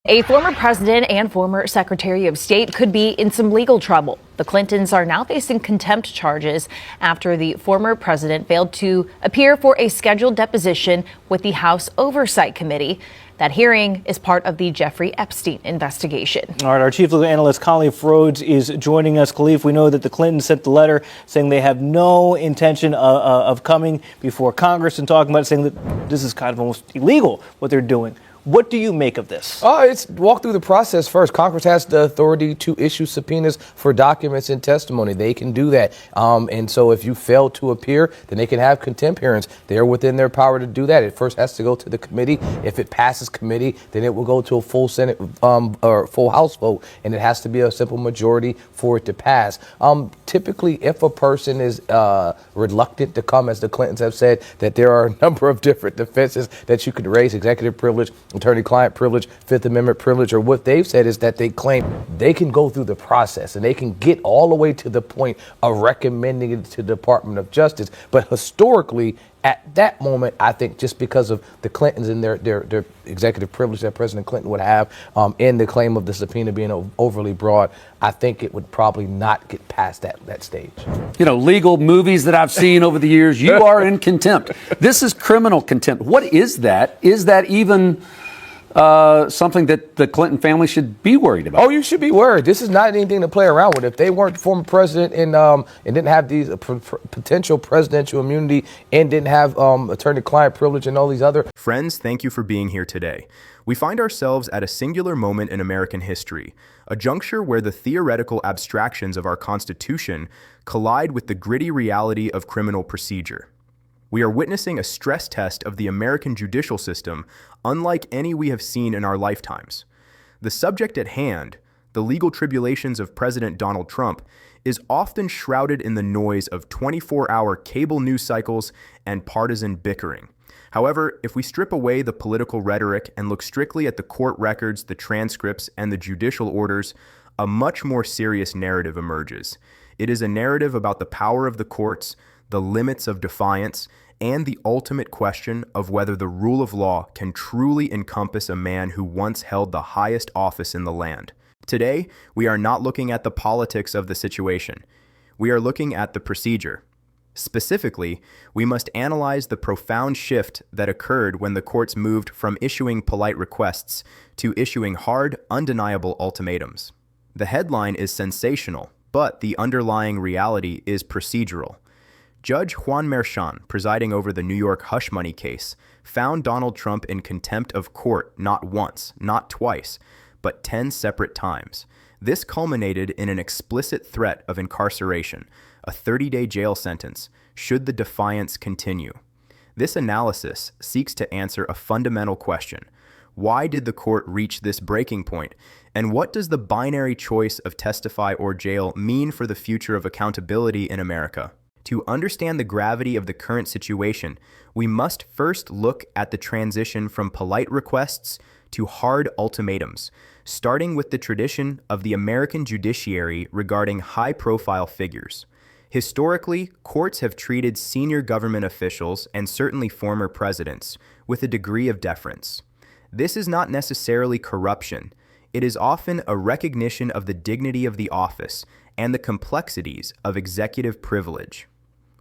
A former president and former secretary of state could be in some legal trouble. The Clintons are now facing contempt charges after the former president failed to appear for a scheduled deposition with the House Oversight Committee. That hearing is part of the Jeffrey Epstein investigation. All right, our chief legal analyst, Khalif Rhodes, is joining us. Khalif, we know that the Clintons sent the letter saying they have no intention of coming before Congress and talking about it, saying that this is kind of almost illegal what they're doing. What do you make of this? It's walk through the process first. Congress has the authority to issue subpoenas for documents and testimony. They can do that. And so if you fail to appear, then they can have contempt hearings. They're within their power to do that. It first has to go to the committee. If it passes committee, then it will go to a full Senate or full House vote. And it has to be a simple majority for it to pass. Typically, if a person is reluctant to come, as the Clintons have said, that there are a number of different defenses that you could raise: executive privilege, attorney-client privilege, Fifth Amendment privilege, or what they've said is that they claim they can go through the process and they can get all the way to the point of recommending it to the Department of Justice. But historically, at that moment, I think just because of the Clintons and their executive privilege that President Clinton would have in the claim of the subpoena being overly broad, I think it would probably not get past that stage. You know, legal movies that I've seen over the years, you are in contempt. This is criminal contempt. What is that? Is that even something that the Clinton family should be worried about? Oh, you should be worried. This is not anything to play around with. If they weren't former president and didn't have these potential presidential immunity and didn't have attorney-client privilege and all these other... Friends, thank you for being here today. We find ourselves at a singular moment in American history, a juncture where the theoretical abstractions of our Constitution collide with the gritty reality of criminal procedure. We are witnessing a stress test of the American judicial system unlike any we have seen in our lifetimes. The subject at hand, the legal tribulations of President Donald Trump, is often shrouded in the noise of 24-hour cable news cycles and partisan bickering. However, if we strip away the political rhetoric and look strictly at the court records, the transcripts, and the judicial orders, a much more serious narrative emerges. It is a narrative about the power of the courts, the limits of defiance, and the ultimate question of whether the rule of law can truly encompass a man who once held the highest office in the land. Today, we are not looking at the politics of the situation. We are looking at the procedure. Specifically, we must analyze the profound shift that occurred when the courts moved from issuing polite requests to issuing hard, undeniable ultimatums. The headline is sensational, but the underlying reality is procedural. Judge Juan Merchan, presiding over the New York hush money case, found Donald Trump in contempt of court not once, not twice, but 10 separate times. This culminated in an explicit threat of incarceration, a 30-day jail sentence, should the defiance continue. This analysis seeks to answer a fundamental question. Why did the court reach this breaking point? And what does the binary choice of testify or jail mean for the future of accountability in America? To understand the gravity of the current situation, we must first look at the transition from polite requests to hard ultimatums, starting with the tradition of the American judiciary regarding high-profile figures. Historically, courts have treated senior government officials, and certainly former presidents, with a degree of deference. This is not necessarily corruption. It is often a recognition of the dignity of the office and the complexities of executive privilege.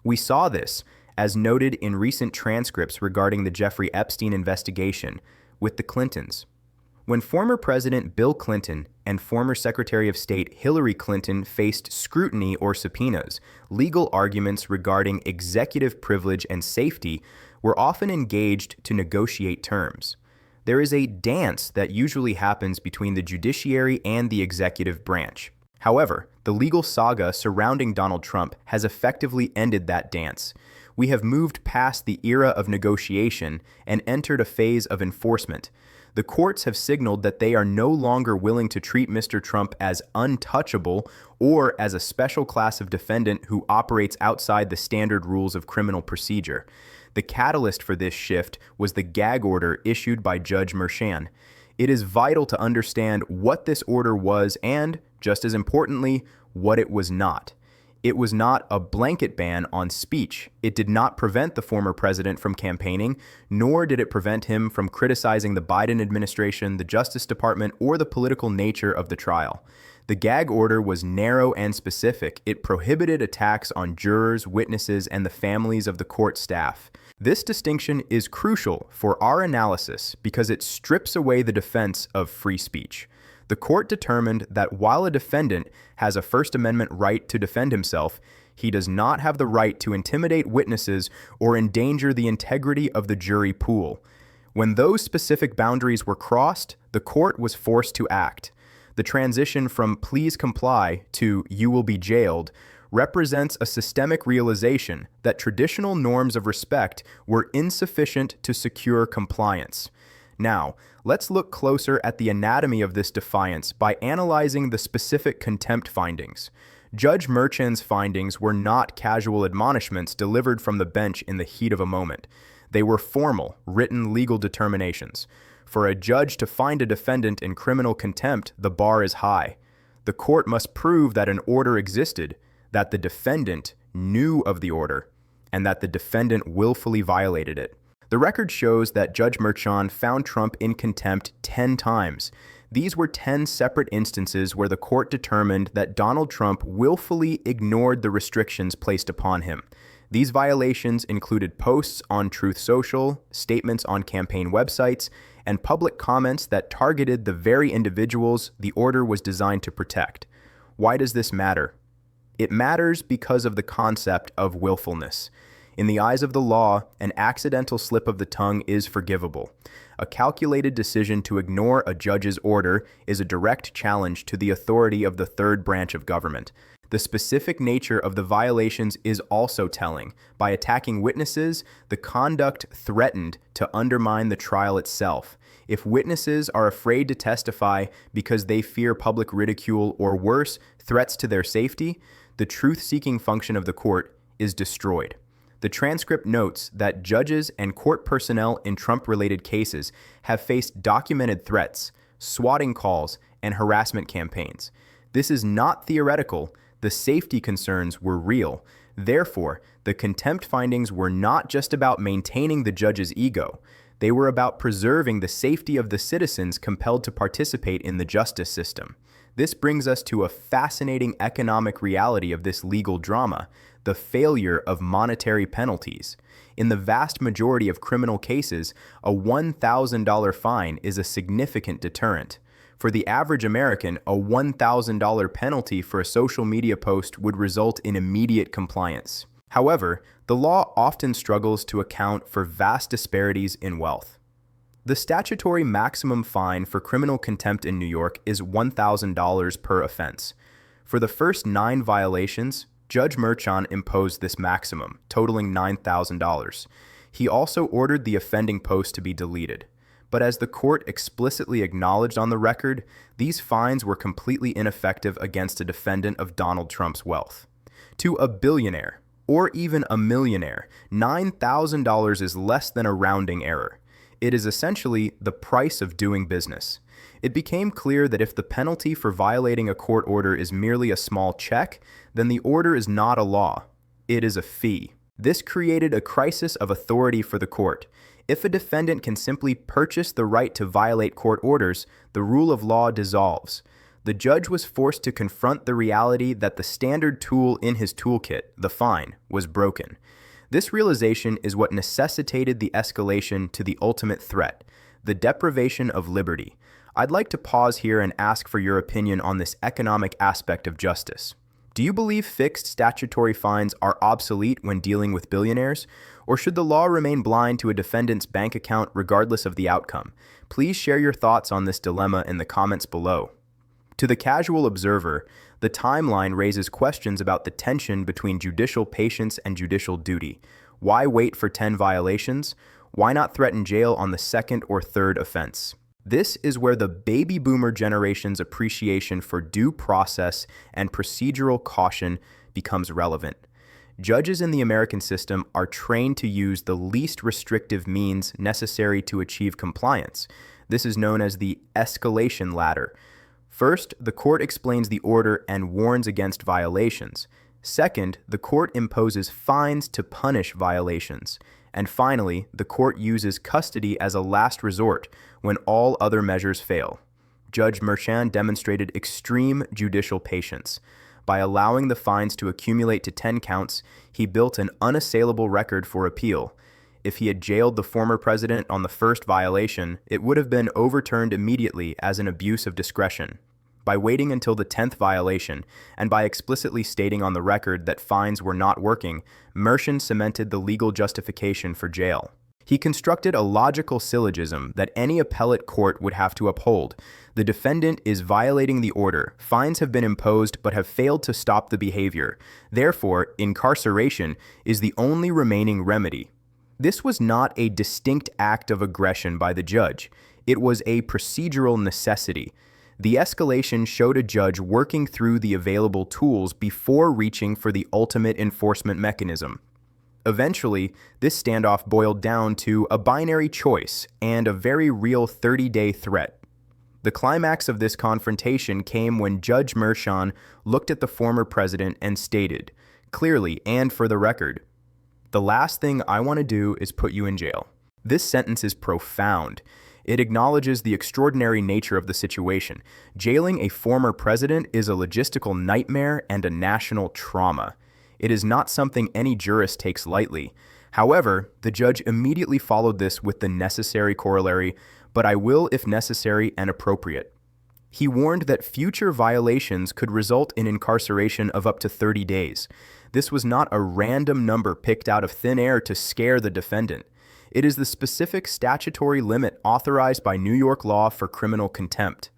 We saw this, as noted in recent transcripts regarding the Jeffrey Epstein investigation, with the Clintons. When former President Bill Clinton and former Secretary of State Hillary Clinton faced scrutiny or subpoenas, legal arguments regarding executive privilege and safety were often engaged to negotiate terms. There is a dance that usually happens between the judiciary and the executive branch. However, the legal saga surrounding Donald Trump has effectively ended that dance. We have moved past the era of negotiation and entered a phase of enforcement. The courts have signaled that they are no longer willing to treat Mr. Trump as untouchable or as a special class of defendant who operates outside the standard rules of criminal procedure. The catalyst for this shift was the gag order issued by Judge Merchan. It is vital to understand what this order was and, just as importantly, what it was not. It was not a blanket ban on speech. It did not prevent the former president from campaigning, nor did it prevent him from criticizing the Biden administration, the Justice Department, or the political nature of the trial. The gag order was narrow and specific. It prohibited attacks on jurors, witnesses, and the families of the court staff. This distinction is crucial for our analysis because it strips away the defense of free speech. The court determined that while a defendant has a First Amendment right to defend himself, he does not have the right to intimidate witnesses or endanger the integrity of the jury pool. When those specific boundaries were crossed, the court was forced to act. The transition from please comply to you will be jailed represents a systemic realization that traditional norms of respect were insufficient to secure compliance. Now, let's look closer at the anatomy of this defiance by analyzing the specific contempt findings. Judge Merchan's findings were not casual admonishments delivered from the bench in the heat of a moment. They were formal, written legal determinations. For a judge to find a defendant in criminal contempt, the bar is high. The court must prove that an order existed, that the defendant knew of the order, and that the defendant willfully violated it. The record shows that Judge Merchan found Trump in contempt 10 times. These were 10 separate instances where the court determined that Donald Trump willfully ignored the restrictions placed upon him. These violations included posts on Truth Social, statements on campaign websites, and public comments that targeted the very individuals the order was designed to protect. Why does this matter? It matters because of the concept of willfulness. In the eyes of the law, an accidental slip of the tongue is forgivable. A calculated decision to ignore a judge's order is a direct challenge to the authority of the third branch of government. The specific nature of the violations is also telling. By attacking witnesses, the conduct threatened to undermine the trial itself. If witnesses are afraid to testify because they fear public ridicule or worse, threats to their safety, the truth-seeking function of the court is destroyed. The transcript notes that judges and court personnel in Trump-related cases have faced documented threats, swatting calls, and harassment campaigns. This is not theoretical. The safety concerns were real. Therefore, the contempt findings were not just about maintaining the judge's ego. They were about preserving the safety of the citizens compelled to participate in the justice system. This brings us to a fascinating economic reality of this legal drama, the failure of monetary penalties. In the vast majority of criminal cases, a $1,000 fine is a significant deterrent. For the average American, a $1,000 penalty for a social media post would result in immediate compliance. However, the law often struggles to account for vast disparities in wealth. The statutory maximum fine for criminal contempt in New York is $1,000 per offense. For the first 9 violations, Judge Merchan imposed this maximum, totaling $9,000. He also ordered the offending post to be deleted. But as the court explicitly acknowledged on the record, these fines were completely ineffective against a defendant of Donald Trump's wealth. To a billionaire, or even a millionaire, $9,000 is less than a rounding error. It is essentially the price of doing business. It became clear that if the penalty for violating a court order is merely a small check, then the order is not a law. It is a fee. This created a crisis of authority for the court. If a defendant can simply purchase the right to violate court orders, the rule of law dissolves. The judge was forced to confront the reality that the standard tool in his toolkit, the fine, was broken. This realization is what necessitated the escalation to the ultimate threat, the deprivation of liberty. I'd like to pause here and ask for your opinion on this economic aspect of justice. Do you believe fixed statutory fines are obsolete when dealing with billionaires? Or should the law remain blind to a defendant's bank account regardless of the outcome? Please share your thoughts on this dilemma in the comments below. To the casual observer, the timeline raises questions about the tension between judicial patience and judicial duty. Why wait for 10 violations? Why not threaten jail on the second or third offense? This is where the baby boomer generation's appreciation for due process and procedural caution becomes relevant. Judges in the American system are trained to use the least restrictive means necessary to achieve compliance. This is known as the escalation ladder. First, the court explains the order and warns against violations. Second, the court imposes fines to punish violations. And finally, the court uses custody as a last resort when all other measures fail. Judge Merchan demonstrated extreme judicial patience. By allowing the fines to accumulate to 10 counts, he built an unassailable record for appeal. If he had jailed the former president on the first violation, it would have been overturned immediately as an abuse of discretion. By waiting until the 10th violation, and by explicitly stating on the record that fines were not working, Merchan cemented the legal justification for jail. He constructed a logical syllogism that any appellate court would have to uphold. The defendant is violating the order. Fines have been imposed but have failed to stop the behavior. Therefore, incarceration is the only remaining remedy. This was not a distinct act of aggression by the judge. It was a procedural necessity. The escalation showed a judge working through the available tools before reaching for the ultimate enforcement mechanism. Eventually, this standoff boiled down to a binary choice and a very real 30-day threat. The climax of this confrontation came when Judge Merchan looked at the former president and stated, clearly and for the record, "The last thing I want to do is put you in jail." This sentence is profound. It acknowledges the extraordinary nature of the situation. Jailing a former president is a logistical nightmare and a national trauma. It is not something any jurist takes lightly. However, the judge immediately followed this with the necessary corollary, "but I will if necessary and appropriate." He warned that future violations could result in incarceration of up to 30 days. This was not a random number picked out of thin air to scare the defendant. It is the specific statutory limit authorized by New York law for criminal contempt.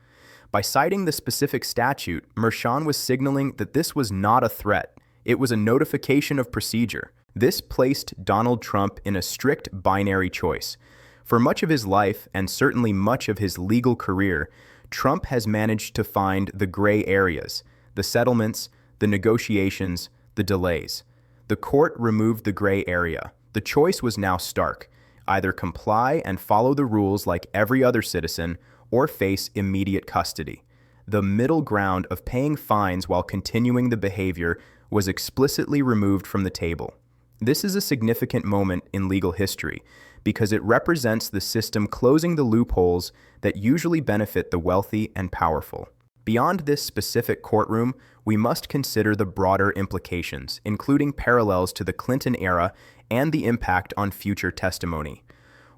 By citing the specific statute, Merchan was signaling that this was not a threat. It was a notification of procedure. This placed Donald Trump in a strict binary choice. For much of his life, and certainly much of his legal career, Trump has managed to find the gray areas, the settlements, the negotiations, the delays. The court removed the gray area. The choice was now stark. Either comply and follow the rules like every other citizen, or face immediate custody. The middle ground of paying fines while continuing the behavior was explicitly removed from the table. This is a significant moment in legal history because it represents the system closing the loopholes that usually benefit the wealthy and powerful. Beyond this specific courtroom, we must consider the broader implications, including parallels to the Clinton era and the impact on future testimony.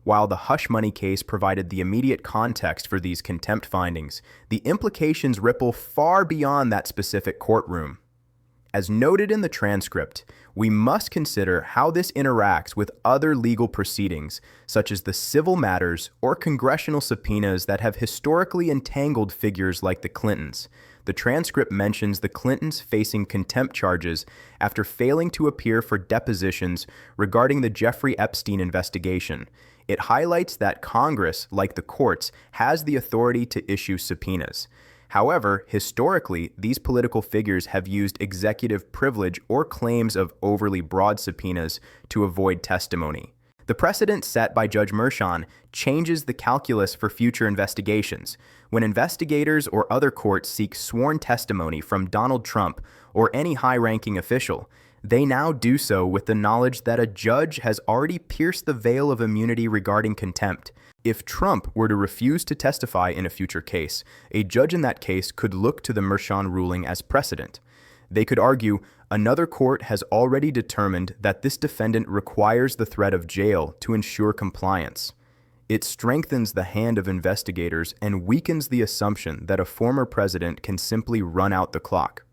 While the hush money case provided the immediate context for these contempt findings, the implications ripple far beyond that specific courtroom. As noted in the transcript, we must consider how this interacts with other legal proceedings, such as the civil matters or congressional subpoenas that have historically entangled figures like the Clintons. The transcript mentions the Clintons facing contempt charges after failing to appear for depositions regarding the Jeffrey Epstein investigation. It highlights that Congress, like the courts, has the authority to issue subpoenas. However, historically, these political figures have used executive privilege or claims of overly broad subpoenas to avoid testimony. The precedent set by Judge Merchan changes the calculus for future investigations. When investigators or other courts seek sworn testimony from Donald Trump or any high-ranking official, they now do so with the knowledge that a judge has already pierced the veil of immunity regarding contempt. If Trump were to refuse to testify in a future case, a judge in that case could look to the Merchan ruling as precedent. They could argue, another court has already determined that this defendant requires the threat of jail to ensure compliance. It strengthens the hand of investigators and weakens the assumption that a former president can simply run out the clock.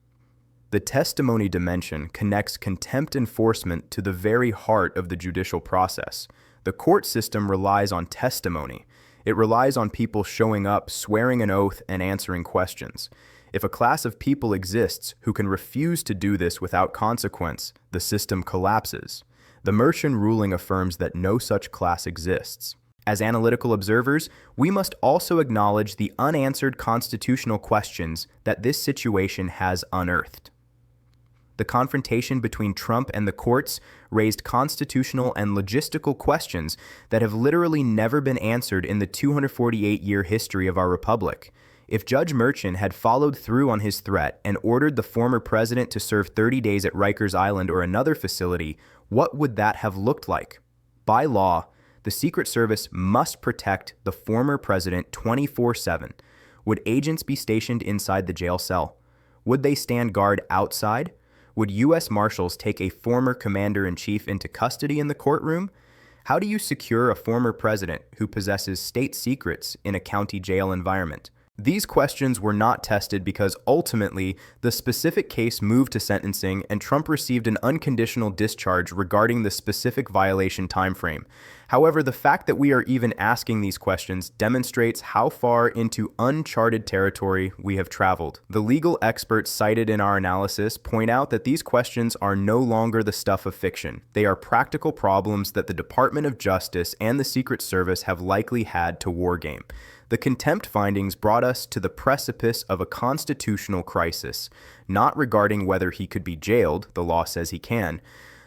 The testimony dimension connects contempt enforcement to the very heart of the judicial process. The court system relies on testimony. It relies on people showing up, swearing an oath, and answering questions. If a class of people exists who can refuse to do this without consequence, the system collapses. The Merchan ruling affirms that no such class exists. As analytical observers, we must also acknowledge the unanswered constitutional questions that this situation has unearthed. The confrontation between Trump and the courts raised constitutional and logistical questions that have literally never been answered in the 248-year history of our republic. If Judge Merchan had followed through on his threat and ordered the former president to serve 30 days at Rikers Island or another facility, what would that have looked like? By law, the Secret Service must protect the former president 24/7. Would agents be stationed inside the jail cell? Would they stand guard outside? Would U.S. Marshals take a former commander-in-chief into custody in the courtroom? How do you secure a former president who possesses state secrets in a county jail environment? These questions were not tested because ultimately the specific case moved to sentencing and Trump received an unconditional discharge regarding the specific violation timeframe. However, the fact that we are even asking these questions demonstrates how far into uncharted territory we have traveled. The legal experts cited in our analysis point out that these questions are no longer the stuff of fiction. They are practical problems that the Department of Justice and the Secret Service have likely had to wargame. The contempt findings brought us to the precipice of a constitutional crisis, not regarding whether he could be jailed, the law says he can,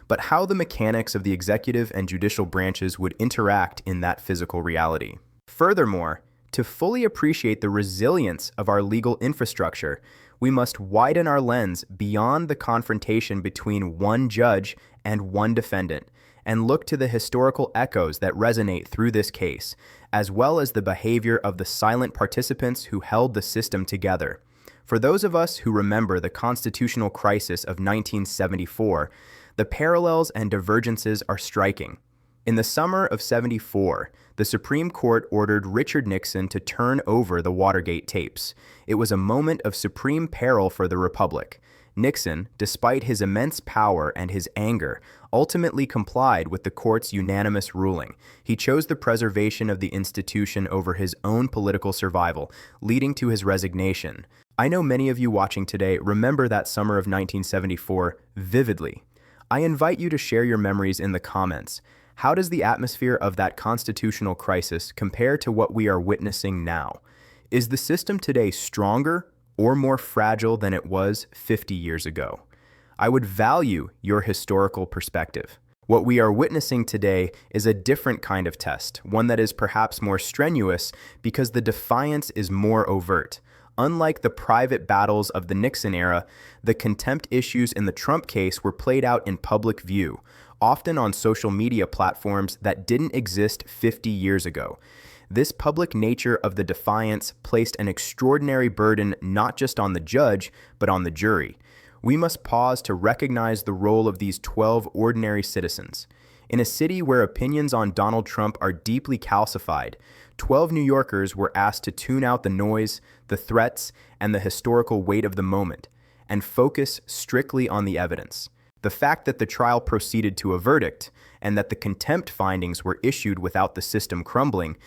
but how the mechanics of the executive and judicial branches would interact in that physical reality. Furthermore, to fully appreciate the resilience of our legal infrastructure, we must widen our lens beyond the confrontation between one judge and one defendant, and look to the historical echoes that resonate through this case, as well as the behavior of the silent participants who held the system together. For those of us who remember the constitutional crisis of 1974, the parallels and divergences are striking. In the summer of '74, the Supreme Court ordered Richard Nixon to turn over the Watergate tapes. It was a moment of supreme peril for the Republic. Nixon, despite his immense power and his anger, ultimately complied with the court's unanimous ruling. He chose the preservation of the institution over his own political survival, leading to his resignation. I know many of you watching today remember that summer of 1974 vividly. I invite you to share your memories in the comments. How does the atmosphere of that constitutional crisis compare to what we are witnessing now? Is the system today stronger or more fragile than it was 50 years ago? I would value your historical perspective. What we are witnessing today is a different kind of test, one that is perhaps more strenuous because the defiance is more overt. Unlike the private battles of the Nixon era, the contempt issues in the Trump case were played out in public view, often on social media platforms that didn't exist 50 years ago. This public nature of the defiance placed an extraordinary burden not just on the judge, but on the jury. We must pause to recognize the role of these 12 ordinary citizens. In a city where opinions on Donald Trump are deeply calcified, 12 New Yorkers were asked to tune out the noise, the threats, and the historical weight of the moment, and focus strictly on the evidence. The fact that the trial proceeded to a verdict, and that the contempt findings were issued without the system crumbling,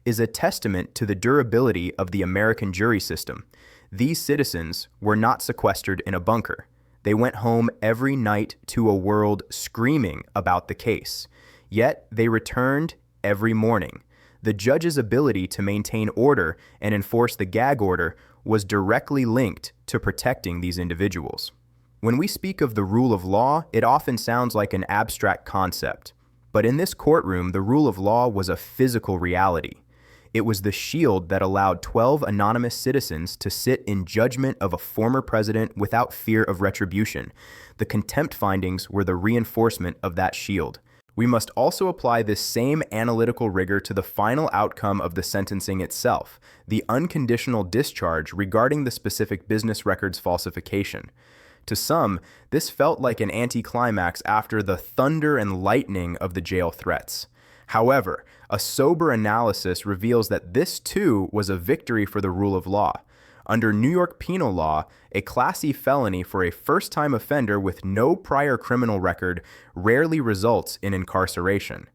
is a testament to the durability of the American jury system. These citizens were not sequestered in a bunker. They went home every night to a world screaming about the case. Yet they returned every morning. The judge's ability to maintain order and enforce the gag order was directly linked to protecting these individuals. When we speak of the rule of law, it often sounds like an abstract concept. But in this courtroom, the rule of law was a physical reality. It was the shield that allowed 12 anonymous citizens to sit in judgment of a former president without fear of retribution. The contempt findings were the reinforcement of that shield. We must also apply this same analytical rigor to the final outcome of the sentencing itself, the unconditional discharge regarding the specific business records falsification. To some, this felt like an anticlimax after the thunder and lightning of the jail threats. However, a sober analysis reveals that this too was a victory for the rule of law. Under New York penal law, a Class E felony for a first-time offender with no prior criminal record rarely results in incarceration.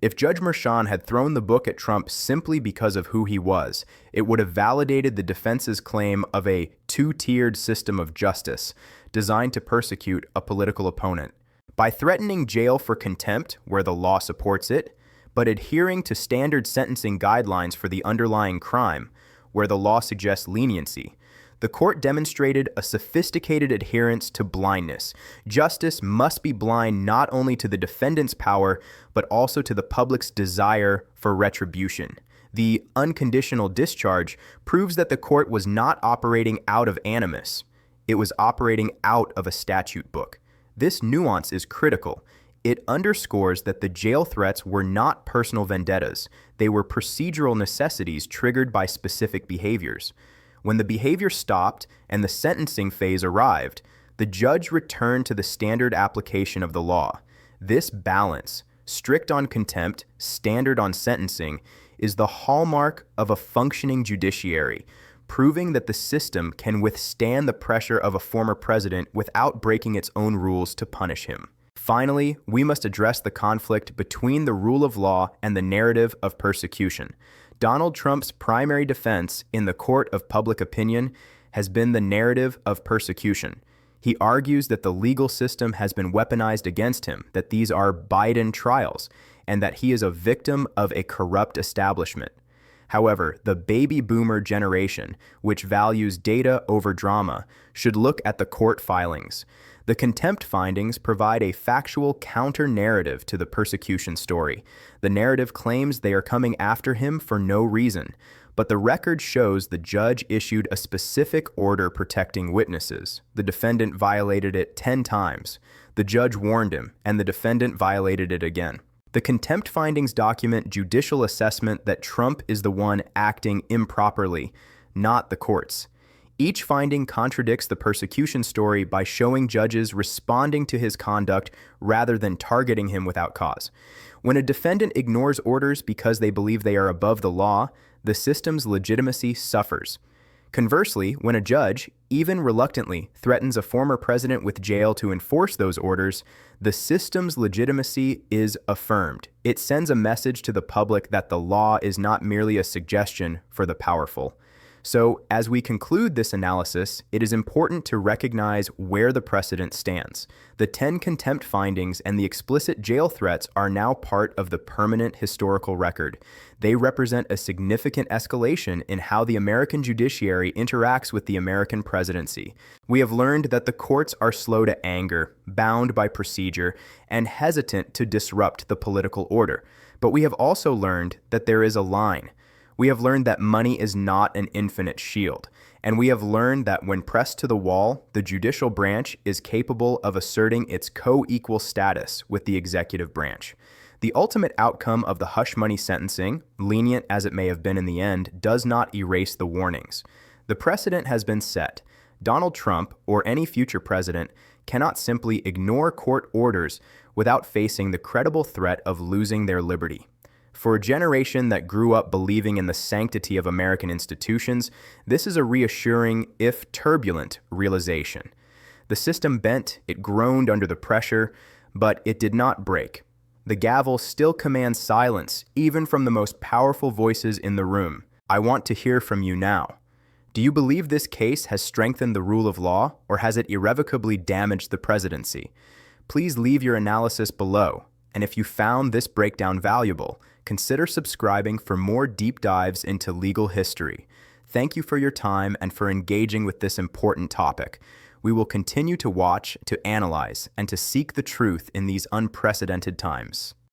If Judge Merchan had thrown the book at Trump simply because of who he was, it would have validated the defense's claim of a two-tiered system of justice designed to persecute a political opponent. By threatening jail for contempt, where the law supports it, but adhering to standard sentencing guidelines for the underlying crime, where the law suggests leniency, the court demonstrated a sophisticated adherence to blindness. Justice must be blind not only to the defendant's power, but also to the public's desire for retribution. The unconditional discharge proves that the court was not operating out of animus. It was operating out of a statute book. This nuance is critical. It underscores that the jail threats were not personal vendettas. They were procedural necessities triggered by specific behaviors. When the behavior stopped and the sentencing phase arrived, the judge returned to the standard application of the law. This balance, strict on contempt, standard on sentencing, is the hallmark of a functioning judiciary, proving that the system can withstand the pressure of a former president without breaking its own rules to punish him. Finally, we must address the conflict between the rule of law and the narrative of persecution. Donald Trump's primary defense in the court of public opinion has been the narrative of persecution. He argues that the legal system has been weaponized against him, that these are Biden trials, and that he is a victim of a corrupt establishment. However, the baby boomer generation, which values data over drama, should look at the court filings. The contempt findings provide a factual counter-narrative to the persecution story. The narrative claims they are coming after him for no reason, but the record shows the judge issued a specific order protecting witnesses. The defendant violated it 10 times. The judge warned him, and the defendant violated it again. The contempt findings document judicial assessment that Trump is the one acting improperly, not the courts. Each finding contradicts the persecution story by showing judges responding to his conduct rather than targeting him without cause. When a defendant ignores orders because they believe they are above the law, the system's legitimacy suffers. Conversely, when a judge, even reluctantly, threatens a former president with jail to enforce those orders, the system's legitimacy is affirmed. It sends a message to the public that the law is not merely a suggestion for the powerful. So, as we conclude this analysis, it is important to recognize where the precedent stands. The 10 contempt findings and the explicit jail threats are now part of the permanent historical record. They represent a significant escalation in how the American judiciary interacts with the American presidency. We have learned that the courts are slow to anger, bound by procedure, and hesitant to disrupt the political order. But we have also learned that there is a line. We have learned that money is not an infinite shield, and we have learned that when pressed to the wall, the judicial branch is capable of asserting its co-equal status with the executive branch. The ultimate outcome of the hush money sentencing, lenient as it may have been in the end, does not erase the warnings. The precedent has been set. Donald Trump, or any future president, cannot simply ignore court orders without facing the credible threat of losing their liberty. For a generation that grew up believing in the sanctity of American institutions, this is a reassuring, if turbulent, realization. The system bent, it groaned under the pressure, but it did not break. The gavel still commands silence, even from the most powerful voices in the room. I want to hear from you now. Do you believe this case has strengthened the rule of law, or has it irrevocably damaged the presidency? Please leave your analysis below. And if you found this breakdown valuable, consider subscribing for more deep dives into legal history. Thank you for your time and for engaging with this important topic. We will continue to watch, to analyze, and to seek the truth in these unprecedented times.